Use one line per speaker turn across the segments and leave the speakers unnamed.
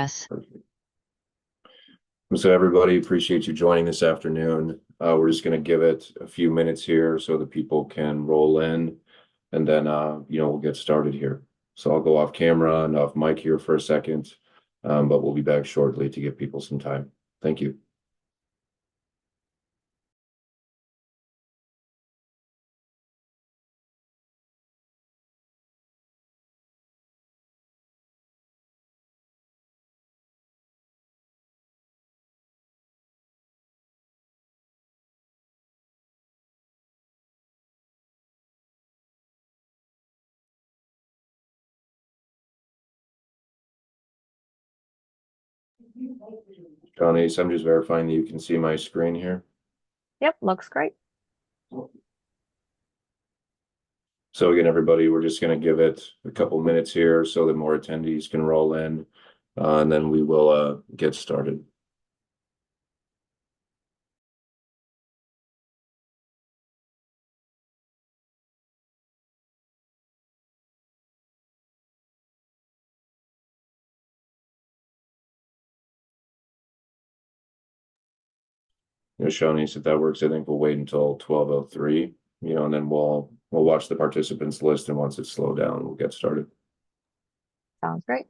Yes.
So everybody, appreciate you joining this afternoon. We're just going to give it a few minutes here so that people can roll in, and then we'll get started here. So I'll go off camera and off mic here for a second, but we'll be back shortly to give people some time. Thank you. Johnny, so I'm just verifying that you can see my screen here.
Yep, looks great.
So again, everybody, we're just going to give it a couple minutes here so that more attendees can roll in, and then we will get started. Shawnee's, if that works, I think we'll wait until 12:03, and then we'll watch the participants list, and once it's slowed down, we'll get started.
Sounds great.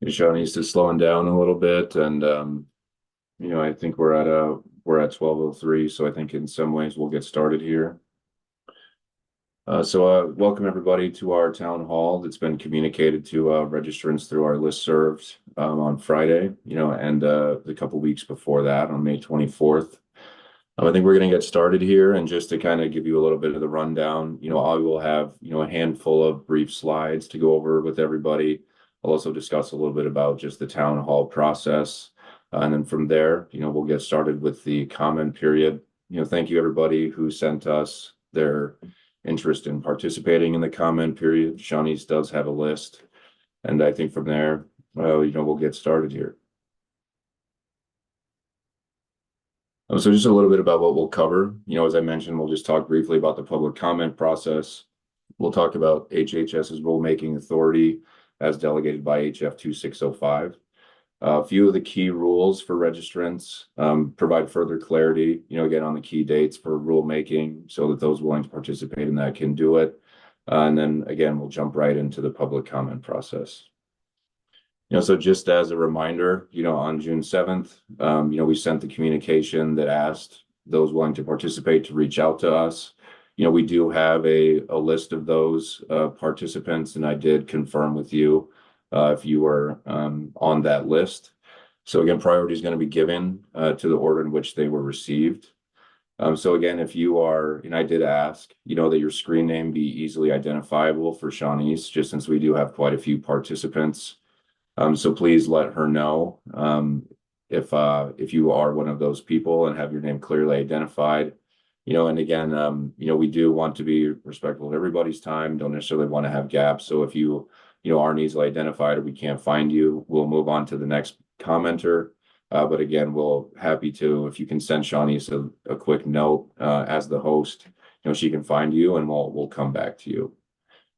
Shawnee's just slowing down a little bit, and I think we're at 12:03, so I think in some ways we'll get started here. Welcome everybody to our town hall that's been communicated to registrants through our listservs on Friday, and a couple weeks before that on May 24th. I think we're going to get started here, and just to kind of give you a little bit of the rundown, I will have, a handful of brief slides to go over with everybody. I'll also discuss a little bit about just the town hall process. And then from there, we'll get started with the comment period. Thank you everybody who sent us their interest in participating in the comment period. Shawnee's does have a list. And I think from there, we'll get started here. So just a little bit about what we'll cover. As I mentioned, we'll just talk briefly about the public comment process. We'll talk about HHS's rulemaking authority as delegated by HF 2605. A few of the key rules for registrants, provide further clarity, again, on the key dates for rulemaking so that those willing to participate in that can do it. And then again, we'll jump right into the public comment process. So just as a reminder, on June 7th, we sent the communication that asked those willing to participate to reach out to us. We do have a list of those participants, and I did confirm with you if you were on that list. So again, priority is going to be given to the order in which they were received. So again, if you are, and I did ask, that your screen name be easily identifiable for Shawnee's, just since we do have quite a few participants. So please let her know if you are one of those people and have your name clearly identified. And again, we do want to be respectful of everybody's time, don't necessarily want to have gaps. So if you aren't easily identified or we can't find you, we'll move on to the next commenter. But again, we'll happy to, if you can send Shawnee a quick note as the host, she can find you and we'll come back to you.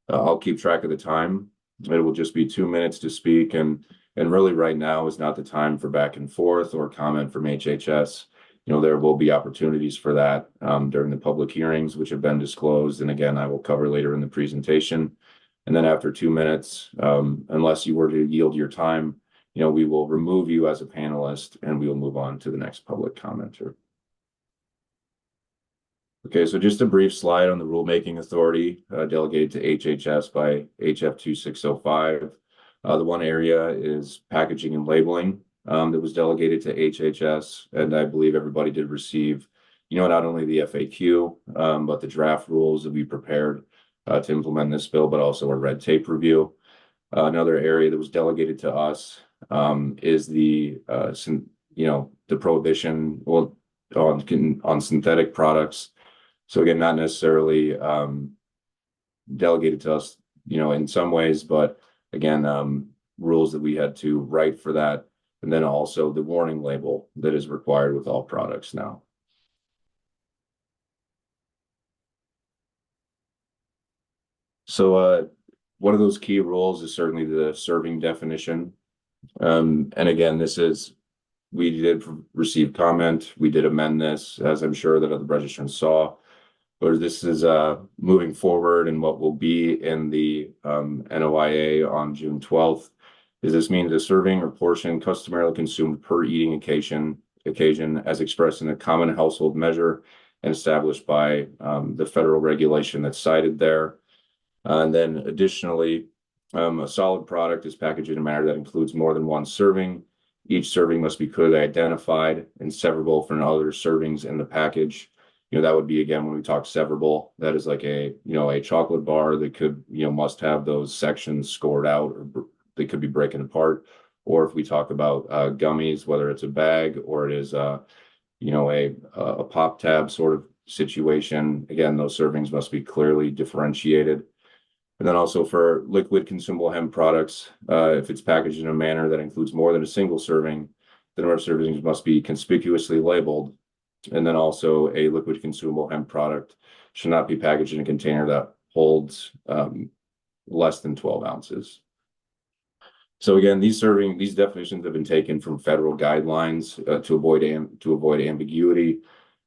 I'll keep track of the time. It will just be 2 minutes to speak, and really right now is not the time for back and forth or comment from HHS. There will be opportunities for that during the public hearings, which have been disclosed. And again, I will cover later in the presentation. And then after 2 minutes, unless you were to yield your time, we will remove you as a panelist and we will move on to the next public commenter. Okay, so just a brief slide on the rulemaking authority delegated to HHS by HF 2605. The one area is packaging and labeling that was delegated to HHS, and I believe everybody did receive, not only the FAQ, but the draft rules that we prepared to implement this bill, but also a red tape review. Another area that was delegated to us is the prohibition on synthetic products. So again, not necessarily delegated to us, in some ways, but again, rules that we had to write for that. And then also the warning label that is required with all products now. So one of those key rules is certainly the serving definition. And again, we did receive comment. We did amend this, as I'm sure that other registrants saw. But this is moving forward, and what will be in the NOIA on June 12th. This means a serving or portion customarily consumed per eating occasion as expressed in a common household measure and established by the federal regulation that's cited there. And then additionally, a solid product is packaged in a manner that includes more than one serving. Each serving must be clearly identified and severable from other servings in the package. That would be, again, when we talk severable, that is like a chocolate bar that could, must have those sections scored out, or they could be breaking apart. Or if we talk about gummies, whether it's a bag or it is, a pop tab sort of situation, again, those servings must be clearly differentiated. And then also for liquid consumable hemp products, if it's packaged in a manner that includes more than a single serving, the number of servings must be conspicuously labeled. And then also a liquid consumable hemp product should not be packaged in a container that holds less than 12 ounces. So again, these definitions have been taken from federal guidelines to avoid ambiguity.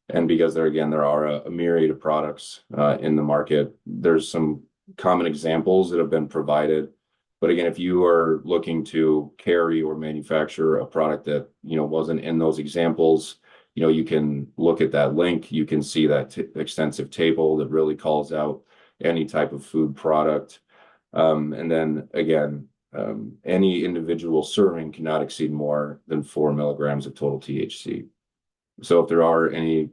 And because there are a myriad of products in the market, there's some common examples that have been provided. But again, if you are looking to carry or manufacture a product that wasn't in those examples, you can look at that link. You can see that extensive table that really calls out any type of food product. And then again, any individual serving cannot exceed more than 4 milligrams of total THC. So if there are any,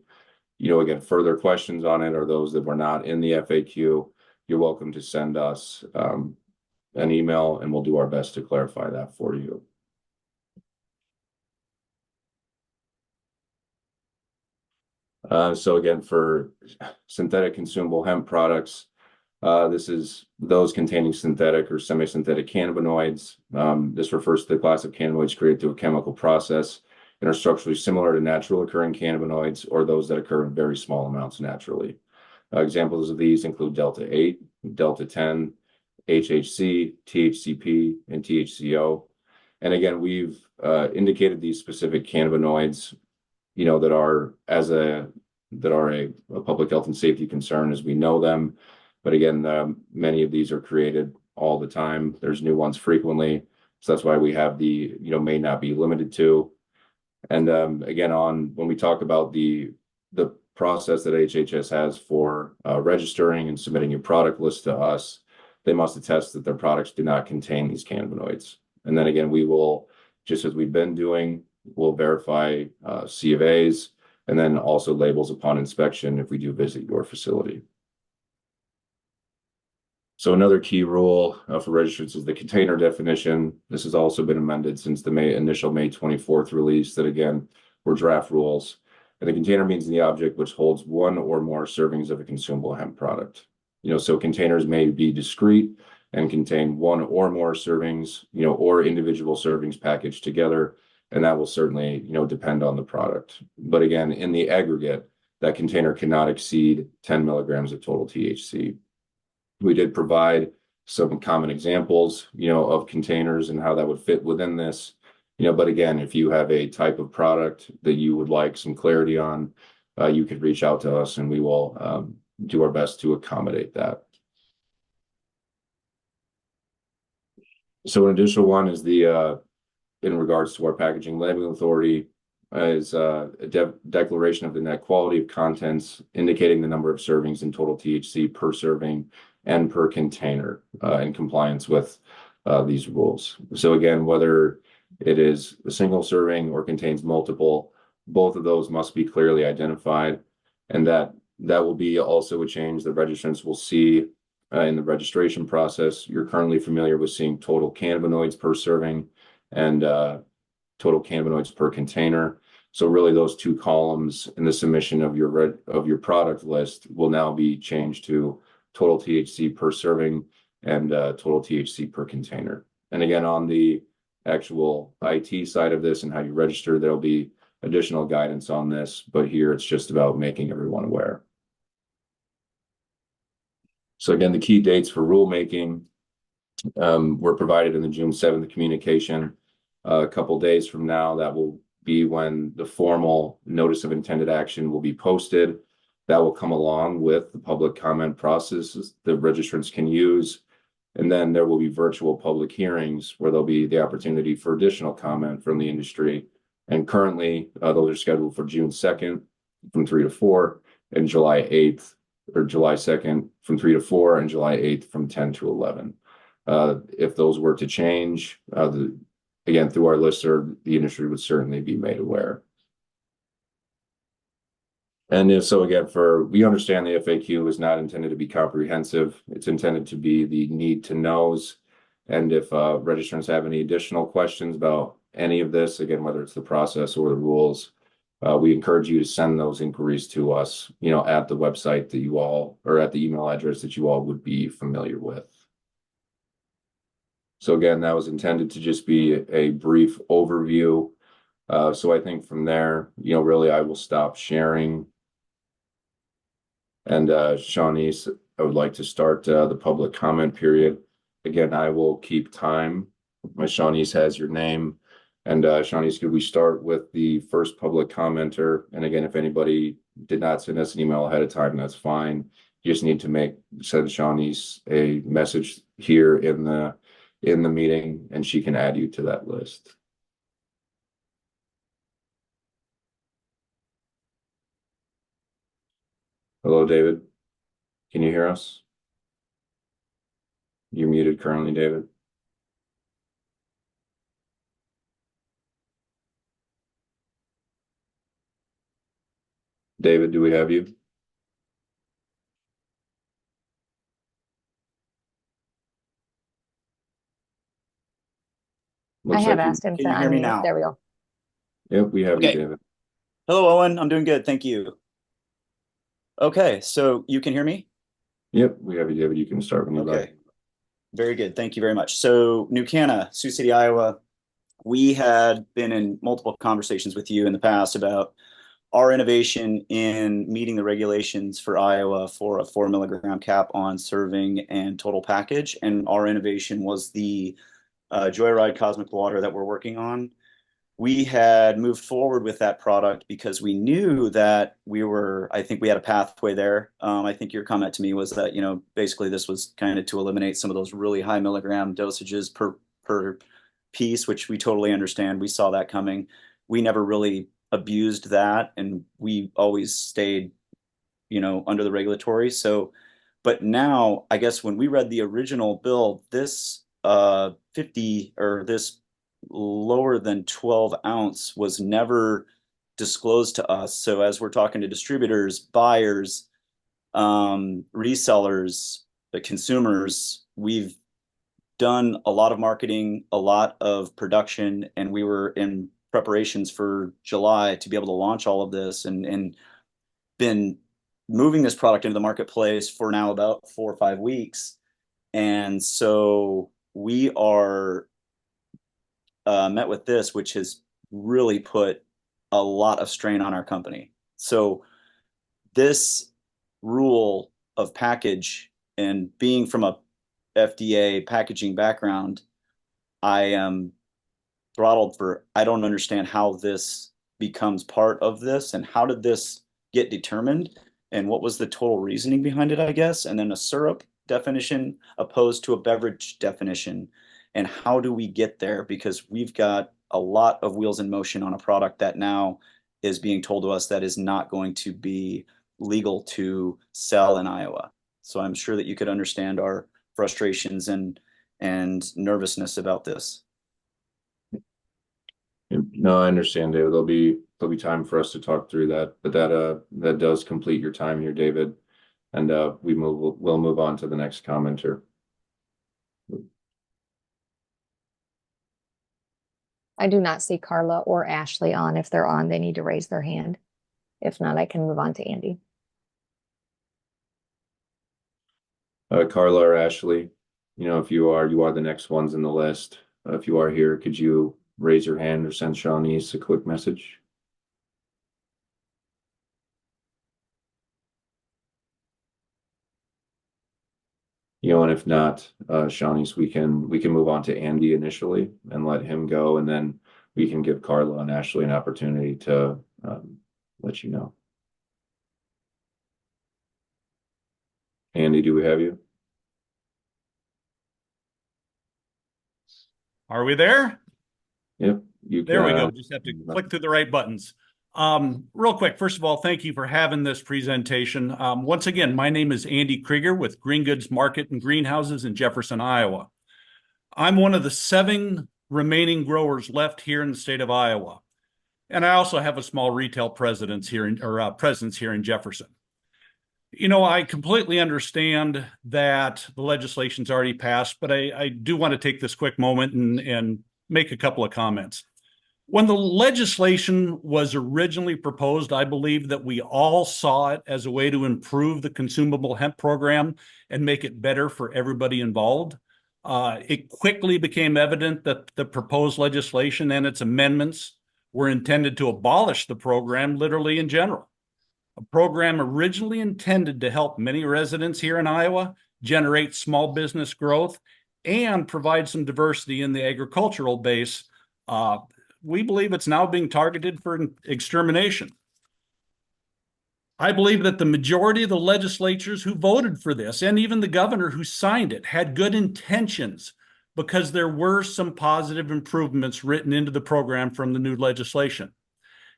again, further questions on it, or those that were not in the FAQ, you're welcome to send us an email, and we'll do our best to clarify that for you. So again, for synthetic consumable hemp products, this is those containing synthetic or semi-synthetic cannabinoids. This refers to the class of cannabinoids created through a chemical process and are structurally similar to natural occurring cannabinoids, or those that occur in very small amounts naturally. Examples of these include Delta 8, Delta 10, HHC, THCP, and THCO. And again, we've indicated these specific cannabinoids that are a public health and safety concern as we know them. But again, many of these are created all the time. There's new ones frequently. So that's why we have the, may not be limited to. And again, when we talk about the process that HHS has for registering and submitting your product list to us, they must attest that their products do not contain these cannabinoids. And then again, we will, just as we've been doing, we'll verify C of A's and then also labels upon inspection if we do visit your facility. So another key rule for registrants is the container definition. This has also been amended since the initial May 24th release that, again, were draft rules. And the container means the object which holds one or more servings of a consumable hemp product. So containers may be discrete and contain one or more servings, or individual servings packaged together. And that will certainly, depend on the product. But again, in the aggregate, that container cannot exceed 10 milligrams of total THC. We did provide some common examples, of containers and how that would fit within this. But again, if you have a type of product that you would like some clarity on, you could reach out to us and we will do our best to accommodate that. So an additional one is in regards to our packaging labeling authority, is a declaration of the net quality of contents, indicating the number of servings and total THC per serving and per container, in compliance with these rules. So again, whether it is a single serving or contains multiple, both of those must be clearly identified, and that will be also a change that registrants will see in the registration process. You're currently familiar with seeing total cannabinoids per serving and total cannabinoids per container. So really those two columns in the submission of your product list will now be changed to total THC per serving and total THC per container. And again, on the actual IT side of this and how you register, there'll be additional guidance on this, but here it's just about making everyone aware. So again, the key dates for rulemaking were provided in the June 7th communication. A couple days from now, that will be when the formal notice of intended action will be posted. That will come along with the public comment processes that registrants can use. And then there will be virtual public hearings where there'll be the opportunity for additional comment from the industry. And currently, those are scheduled for June 2nd from 3 to 4 and July 8th or July 2nd from 3 to 4 and July 8th from 10 to 11. If those were to change, again, through our listserv, the industry would certainly be made aware. And if so, again, we understand the FAQ is not intended to be comprehensive. It's intended to be the need to knows. And if registrants have any additional questions about any of this, again, whether it's the process or the rules, we encourage you to send those inquiries to us, at the website that you all, or at the email address that you all would be familiar with. So again, that was intended to just be a brief overview. So I think from there, really I will stop sharing. And Shawnice, I would like to start the public comment period. Again, I will keep time. My Shawnice has your name. And Shawnice, could we start with the first public commenter? And again, if anybody did not send us an email ahead of time, that's fine. You just need to send Shawnice a message here in the meeting, and she can add you to that list. Hello, David. Can you hear us? You're muted currently, David. David, do we have you?
I
Looks
have
like
asked him to
Can you hear me
unmute.
now?
There we go.
Yep, we have you,
Okay.
David.
Hello, Owen. I'm doing good. Thank you. Okay, so you can hear me?
Yep, we have you, David. You can start when you
Okay.
like.
Very good. Thank you very much. So New Canna, Sioux City, Iowa. We had been in multiple conversations with you in the past about our innovation in meeting the regulations for Iowa for a 4 milligram cap on serving and total package. And our innovation was the Joyride Cosmic Water that we're working on. We had moved forward with that product because we knew that I think we had a pathway there. I think your comment to me was that, basically this was kind of to eliminate some of those really high milligram dosages per piece, which we totally understand. We saw that coming. We never really abused that, and we always stayed, under the regulatory. So, but now I guess when we read the original bill, this 50 or this lower than 12 ounce was never disclosed to us. So as we're talking to distributors, buyers, resellers, the consumers, we've done a lot of marketing, a lot of production, and we were in preparations for July to be able to launch all of this and been moving this product into the marketplace for now about 4 or 5 weeks. And so we are met with this, which has really put a lot of strain on our company. So this rule of package and being from FDA packaging background, I am throttled for, I don't understand how this becomes part of this and how did this get determined and what was the total reasoning behind it, I guess. And then a syrup definition opposed to a beverage definition. And how do we get there? Because we've got a lot of wheels in motion on a product that now is being told to us that is not going to be legal to sell in Iowa. So I'm sure that you could understand our frustrations and nervousness about this.
No, I understand, David. There'll be time for us to talk through that, but that does complete your time here, David. And we'll move on to the next commenter.
I do not see Carla or Ashley on. If they're on, they need to raise their hand. If not, I can move on to Andy.
Carla or Ashley, if you are the next ones in the list. If you are here, could you raise your hand or send Shawnee's a quick message? And if not, Shawnee's, we can move on to Andy initially and let him go, and then we can give Carla and Ashley an opportunity to let you know. Andy, do we have you?
Are we there?
Yep.
There we go. Just have to click through the right buttons. Real quick, first of all, thank you for having this presentation. Once again, my name is Andy Krieger with Green Goods Market and Greenhouses in Jefferson, Iowa. I'm one of the 7 remaining growers left here in the state of Iowa. And I also have a small retail presence here in Jefferson. I completely understand that the legislation's already passed, but I do want to take this quick moment and make a couple of comments. When the legislation was originally proposed, I believe that we all saw it as a way to improve the consumable hemp program and make it better for everybody involved. It quickly became evident that the proposed legislation and its amendments were intended to abolish the program literally in general. A program originally intended to help many residents here in Iowa generate small business growth and provide some diversity in the agricultural base. We believe it's now being targeted for extermination. I believe that the majority of the legislatures who voted for this, and even the governor who signed it, had good intentions because there were some positive improvements written into the program from the new legislation.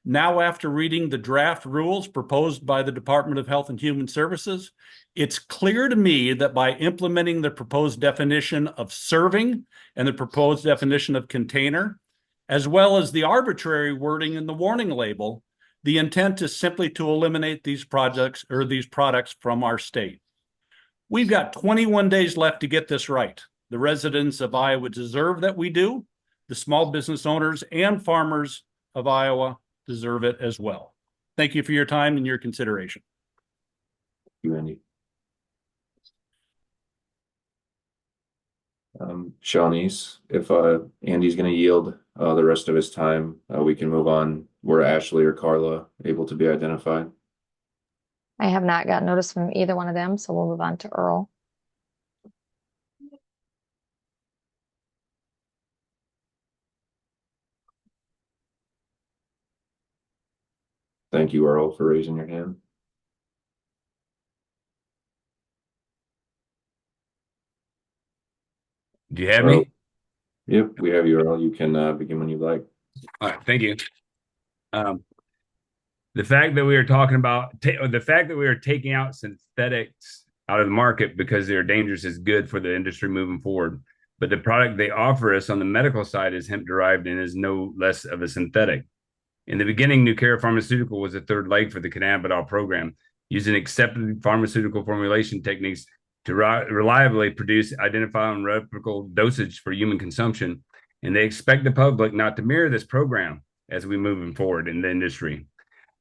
Now, after reading the draft rules proposed by the Department of Health and Human Services, it's clear to me that by implementing the proposed definition of serving and the proposed definition of container, as well as the arbitrary wording in the warning label, the intent is simply to eliminate these products from our state. We've got 21 days left to get this right. The residents of Iowa deserve that we do. The small business owners and farmers of Iowa deserve it as well. Thank you for your time and your consideration.
Thank you, Andy. Shawnee's, if Andy's going to yield the rest of his time, we can move on. Were Ashley or Carla able to be identified?
I have not got notice from either one of them, so we'll move on to Earl.
Thank you, Earl, for raising your hand.
Do you have
Earl?
me?
Yep, we have you, Earl. You can begin when you like.
All right, thank you. The fact that we are talking about the fact that we are taking out synthetics out of the market because they're dangerous is good for the industry moving forward. But the product they offer us on the medical side is hemp derived and is no less of a synthetic. In the beginning, Nucera Pharmaceutical was a third leg for the cannabidol program, using accepted pharmaceutical formulation techniques to reliably produce identifiable and replicable dosage for human consumption. And they expect the public not to mirror this program as we move forward in the industry.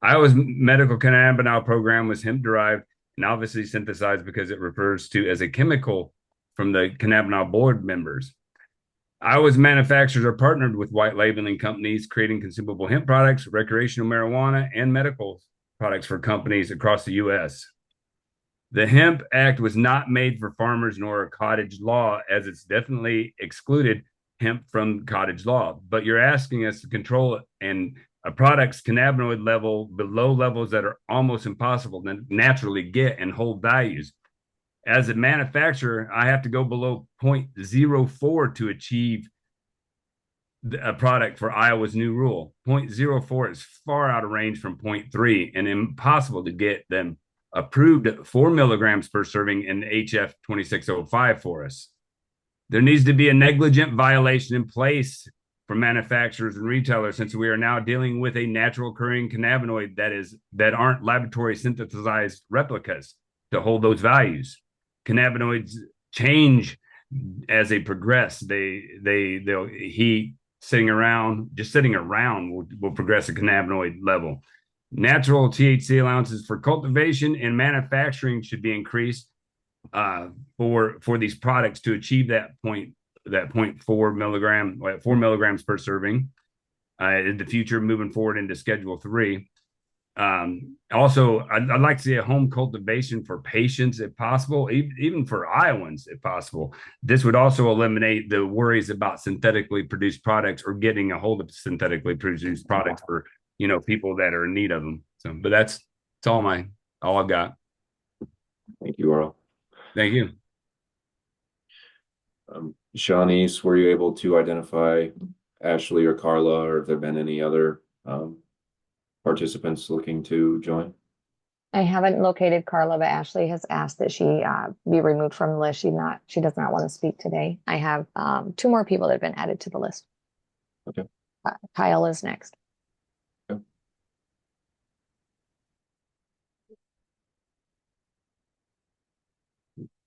Iowa's medical cannabinol program was hemp derived and obviously synthesized because it refers to as a chemical from the cannabinol board members. Iowa's manufacturers are partnered with white labeling companies, creating consumable hemp products, recreational marijuana, and medical products for companies across the U.S. The Hemp Act was not made for farmers nor a cottage law, as it's definitely excluded hemp from cottage law. But you're asking us to control it and a product's cannabinoid level below levels that are almost impossible to naturally get and hold values. As a manufacturer, I have to go below 0.04 to achieve a product for Iowa's new rule. 0.04 is far out of range from 0.3 and impossible to get them approved at 4 milligrams per serving in HF 2605 for us. There needs to be a negligent violation in place for manufacturers and retailers, since we are now dealing with a natural occurring cannabinoid that aren't laboratory synthesized replicas to hold those values. Cannabinoids change as they progress. They'll heat, sitting around will progress a cannabinoid level. Natural THC allowances for cultivation and manufacturing should be increased for these products to achieve that 0.4 milligram, 4 milligrams per serving in the future, moving forward into Schedule 3. Also, I'd like to see a home cultivation for patients if possible, even for Iowans if possible. This would also eliminate the worries about synthetically produced products or getting a hold of synthetically produced products for people that are in need of them. So, but that's all I've got.
Thank you, Earl.
Thank you.
Shawnice, were you able to identify Ashley or Carla, or have there been any other participants looking to join?
I haven't located Carla, but Ashley has asked that she be removed from the list. She does not want to speak today. I have 2 more people that have been added to the list.
Okay.
Kyle is next.
Okay.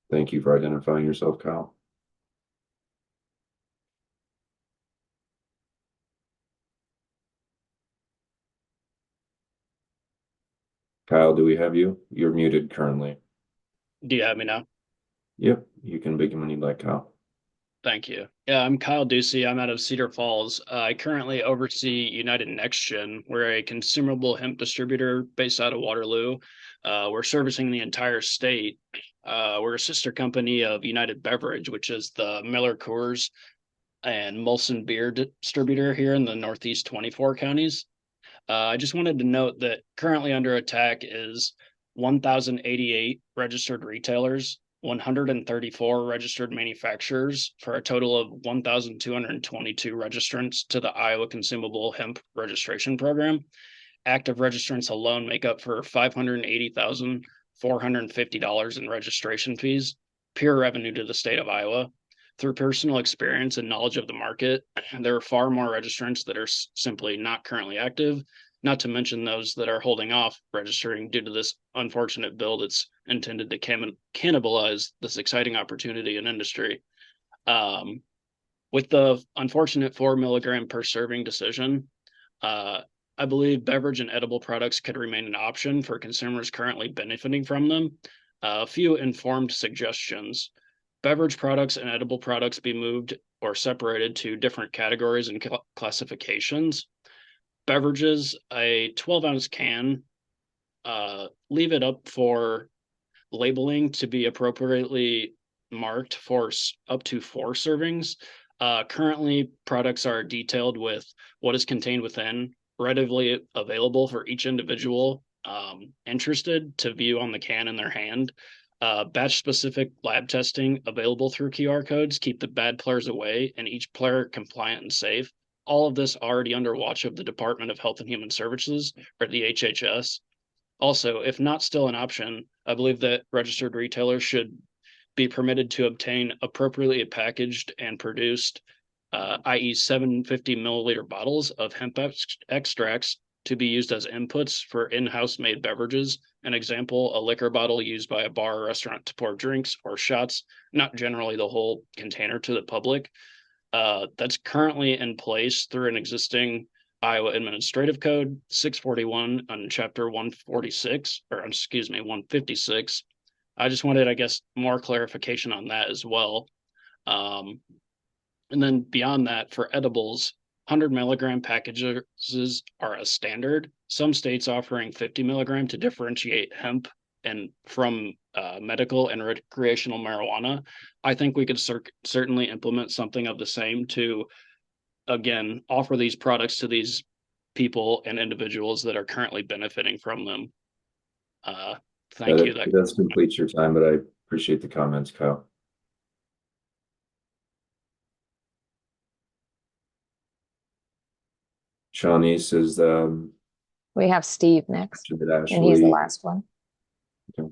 Thank you for identifying yourself, Kyle. Kyle, do we have you? You're muted currently.
Do you have me now?
Yep, you can begin when you'd like, Kyle.
Thank you. Yeah, I'm Kyle Ducey. I'm out of Cedar Falls. I currently oversee United NextGen. We're a consumable hemp distributor based out of Waterloo. We're servicing the entire state. We're a sister company of United Beverage, which is the Miller Coors and Molson beer distributor here in the Northeast 24 counties. I just wanted to note that currently under attack is 1,088 registered retailers, 134 registered manufacturers, for a total of 1,222 registrants to the Iowa Consumable Hemp Registration Program. Active registrants alone make up for $580,450 in registration fees, pure revenue to the state of Iowa. Through personal experience and knowledge of the market, there are far more registrants that are simply not currently active, not to mention those that are holding off registering due to this unfortunate bill that's intended to cannibalize this exciting opportunity in industry. With the unfortunate 4 milligram per serving decision, I believe beverage and edible products could remain an option for consumers currently benefiting from them. A few informed suggestions. Beverage products and edible products be moved or separated to different categories and classifications. Beverages, a 12-ounce can, leave it up for labeling to be appropriately marked for up to 4 servings. Currently, products are detailed with what is contained within, readily available for each individual interested to view on the can in their hand. Batch-specific lab testing available through QR codes keep the bad players away and each player compliant and safe. All of this already under watch of the Department of Health and Human Services, or the HHS. Also, if not still an option, I believe that registered retailers should be permitted to obtain appropriately packaged and produced, i.e. 750 milliliter bottles of hemp extracts to be used as inputs for in-house made beverages. An example, a liquor bottle used by a bar or restaurant to pour drinks or shots, not generally the whole container to the public. That's currently in place through an existing Iowa Administrative Code 641 on Chapter 156. I just wanted, I guess, more clarification on that as well. And then beyond that, for edibles, 100 milligram packages are a standard. Some states offering 50 milligram to differentiate hemp and from medical and recreational marijuana, I think we could certainly implement something of the same to, again, offer these products to these people and individuals that are currently benefiting from them. Thank you.
That does complete your time, but I appreciate the comments, Kyle. Shawnee's is
We have Steve next,
and
and he's the
Ashley.
last one.
Okay.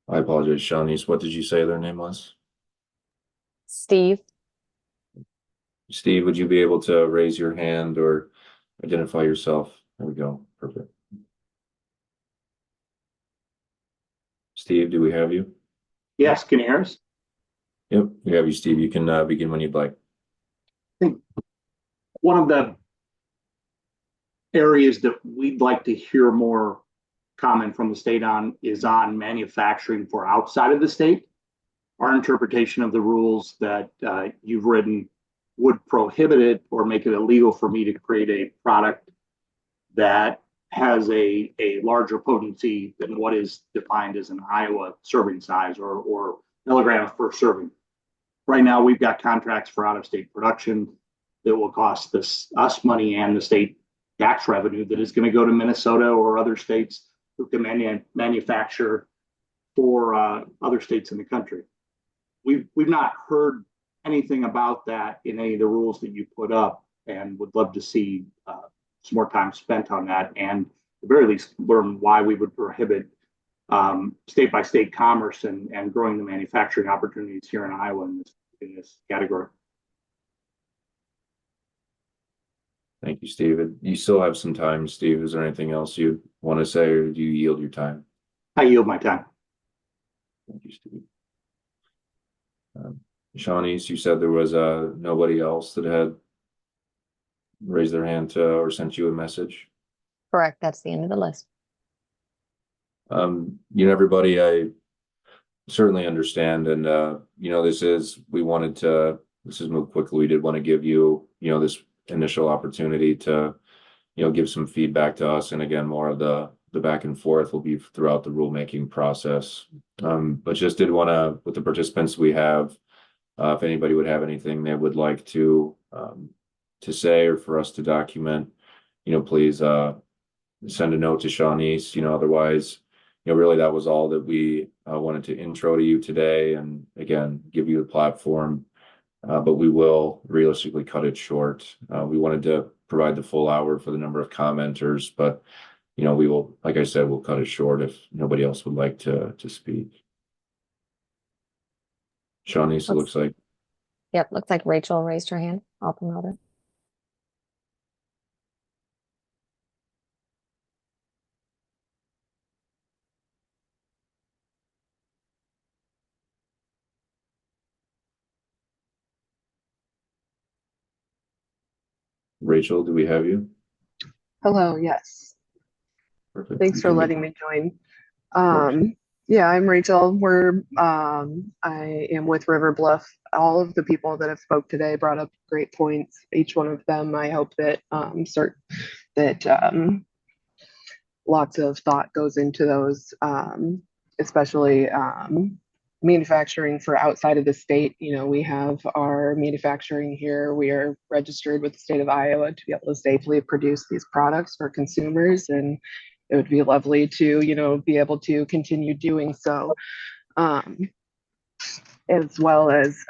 I apologize, Shawnee's. What did you say their name was?
Steve,
Steve, would you be able to raise your hand or identify yourself? There we go. Perfect. Steve, do we have you?
Yes, can you hear us?
Yep, we have you, Steve. You can begin when you'd like.
I think one of the areas that we'd like to hear more comment from the state on is on manufacturing for outside of the state. Our interpretation of the rules that you've written would prohibit it or make it illegal for me to create a product that has a larger potency than what is defined as an Iowa serving size or milligrams per serving. Right now, we've got contracts for out-of-state production that will cost us money and the state tax revenue that is going to go to Minnesota or other states who can manufacture for other states in the country. We've not heard anything about that in any of the rules that you put up, and would love to see some more time spent on that, and at the very least learn why we would prohibit state by state commerce and growing the manufacturing opportunities here in Iowa in this category.
Thank you, Steve. You still have some time, Steve. Is there anything else you want to say, or do you yield your time?
I yield my time.
Thank you, Steve. Shawnee's, you said there was nobody else that had raised their hand to or sent you a message.
correct. That's the end of the list.
Everybody, I certainly understand, and this is move quickly. We did want to give you, this initial opportunity to, give some feedback to us, and again, more of the back and forth will be throughout the rulemaking process. But just did want to, with the participants we have, if anybody would have anything they would like to say or for us to document, please send a note to Shawnee's. Otherwise, really that was all that we wanted to intro to you today, and again, give you the platform. But we will realistically cut it short. We wanted to provide the full hour for the number of commenters, but we will, like I said, we'll cut it short if nobody else would like to speak. Shawnee's, it looks like.
Yep, looks like Rachel raised her hand. I'll promote her.
Rachel, do we have you?
Hello, yes.
Perfect.
Thanks for letting me join. Yeah, I'm Rachel. I am with River Bluff. All of the people that have spoke today brought up great points. Each one of them, I hope that lots of thought goes into those, especially manufacturing for outside of the state. We have our manufacturing here. We are registered with the state of Iowa to be able to safely produce these products for consumers, and it would be lovely to, be able to continue doing so. As well as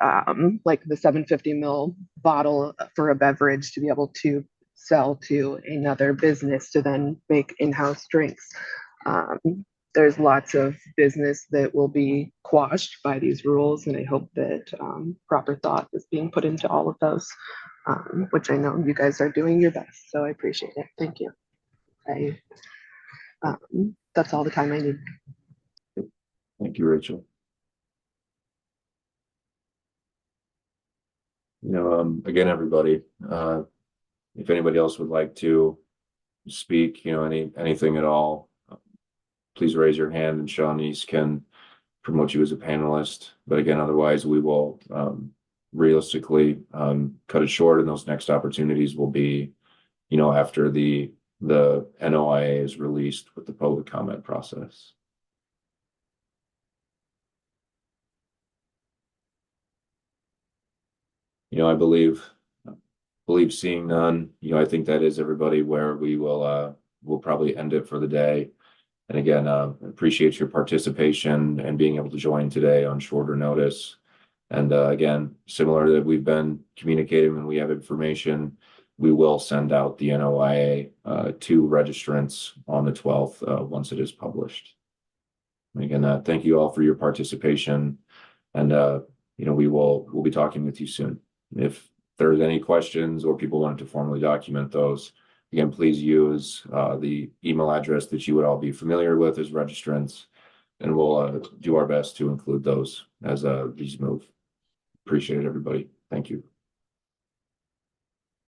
like the 750 ml bottle for a beverage to be able to sell to another business to then make in-house drinks. There's lots of business that will be quashed by these rules, and I hope that proper thought is being put into all of those, which I know you guys are doing your best, so I appreciate it. Thank you. That's all the time I need.
Thank you, Rachel. Again, everybody, if anybody else would like to speak, anything at all, please raise your hand, and Shawnee's can promote you as a panelist. But again, otherwise we will realistically cut it short, and those next opportunities will be, after the NOIA is released with the public comment process. I believe seeing none, I think that is everybody where we will we'll probably end it for the day. And again, appreciate your participation and being able to join today on shorter notice. And again, similar that we've been communicating when we have information, we will send out the NOIA to registrants on the 12th once it is published. And again, thank you all for your participation, and we'll be talking with you soon. If there's any questions or people wanted to formally document those, again, please use the email address that you would all be familiar with as registrants, and we'll do our best to include those as these move. Appreciate it, everybody. Thank you.